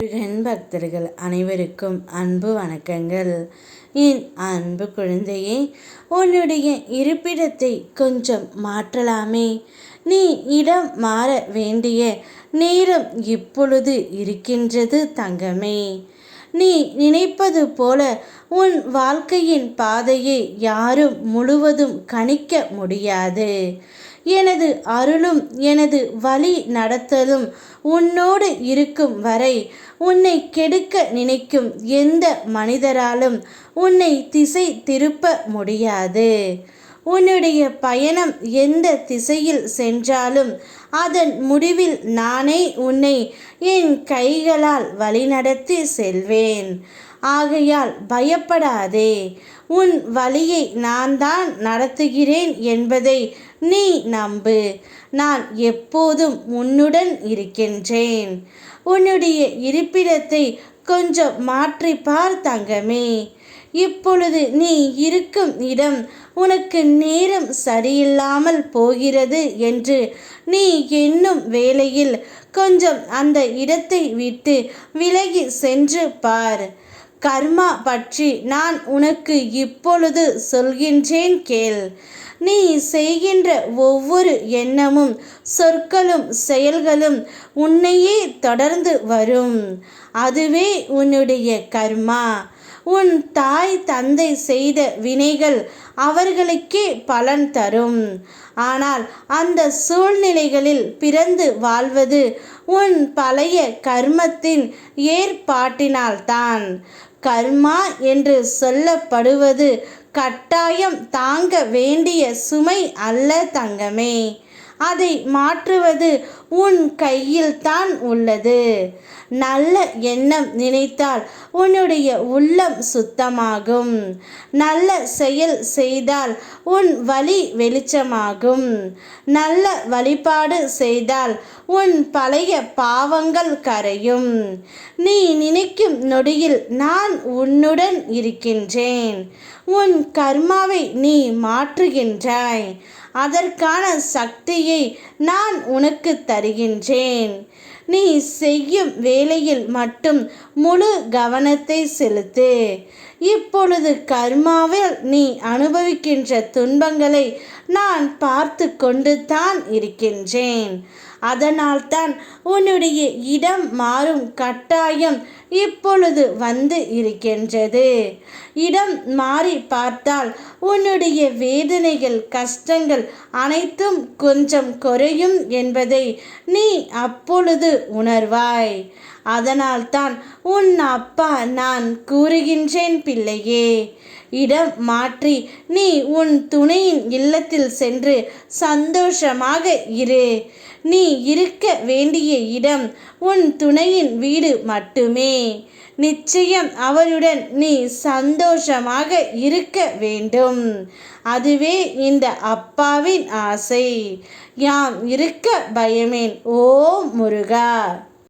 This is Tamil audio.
முருகன் பக்தர்கள் அனைவருக்கும் அன்பு வணக்கங்கள். என் அன்பு குழந்தையே, உன்னுடைய இருப்பிடத்தை கொஞ்சம் மாற்றலாமே. நீ இடம் மாற வேண்டிய நேரம் இப்பொழுது இருக்கின்றது தங்கமே. நீ நினைப்பது போல உன் வாழ்க்கையின் பாதையை யாரும் முழுவதும் கணிக்க முடியாது. எனது அருளும் எனது வழி நடத்தலும் உன்னோடு இருக்கும் வரை உன்னை கெடுக்க நினைக்கும் எந்த மனிதராலும் உன்னை திசை திருப்ப முடியாது. உன்னுடைய பயணம் எந்த திசையில் சென்றாலும் அதன் முடிவில் நானே உன்னை என் கைகளால் வழிநடத்தி செல்வேன். ஆகையால் பயப்படாதே. உன் வழியை நான் தான் நடத்துகிறேன் என்பதை நீ நம்பு. நான் எப்போதும் உன்னுடன் இருக்கின்றேன். உன்னுடைய இருப்பிடத்தை கொஞ்சம் மாற்றி பார் தங்கமே. இப்பொழுது நீ இருக்கும் இடம் உனக்கு நேரம் சரியில்லாமல் போகிறது என்று நீ எண்ணும் வேளையில் கொஞ்சம் அந்த இடத்தை விட்டு விலகி சென்று பார். கர்மா பற்றி நான் உனக்கு இப்பொழுது சொல்கின்றேன் கேள். நீ செய்கின்ற ஒவ்வொரு எண்ணமும் சொற்களும் செயல்களும் உன்னையே தொடர்ந்து வரும். அதுவே உன்னுடைய கர்மா. உன் தாய் தந்தை செய்த வினைகள் அவர்களுக்கே பலன் தரும். ஆனால் அந்த சூழ்நிலைகளில் பிறந்து வாழ்வது உன் பழைய கர்மத்தின் ஏற்பாட்டினால்தான். கர்மா என்று சொல்லப்படுவது கட்டாயம் தாங்க வேண்டிய சுமை அல்ல தங்கமே. அதை மாற்றுவது உன் கையில் தான் உள்ளது. நல்ல எண்ணம் நினைத்தால் உன்னுடைய உள்ளம் சுத்தமாகும். நல்ல செயல் செய்தால் உன் வழி வெளிச்சமாகும். நல்ல வழிபாடு செய்தால் உன் பழைய பாவங்கள் கரையும். நீ நினைக்கும் நொடியில் நான் உன்னுடன் இருக்கின்றேன். உன் கர்மாவை நீ மாற்றுகின்றாய். அதற்கான சக்தியை நான் உனக்கு தருகின்றேன். நீ செய்யும் வேலையில் மட்டும் முழு கவனத்தை செலுத்து. இப்பொழுது கர்மாவில் நீ அனுபவிக்கின்ற துன்பங்களை நான் பார்த்து கொண்டு தான் இருக்கின்றேன். அதனால்தான் உன்னுடைய இடம் மாறும் கட்டாயம் இப்பொழுது வந்து இருக்கின்றது. இடம் மாறி பார்த்தால் உன்னுடைய வேதனைகள் கஷ்டங்கள் அனைத்தும் கொஞ்சம் குறையும் என்பதை நீ அப்பொழுது உணர்வாய். அதனால்தான் உன் அப்பா நான் கூறுகின்றேன் பிள்ளையே, இடம் மாற்றி நீ உன் துணையின் இல்லத்தில் சென்று சந்தோஷமாக இரு. நீ இருக்க வேண்டிய இடம் உன் துணையின் வீடு மட்டுமே. நிச்சயம் அவருடன் நீ சந்தோஷமாக இருக்க வேண்டும். அதுவே இந்த அப்பாவின் ஆசை. யாம் இருக்க பயமேன். ஓம் முருகா.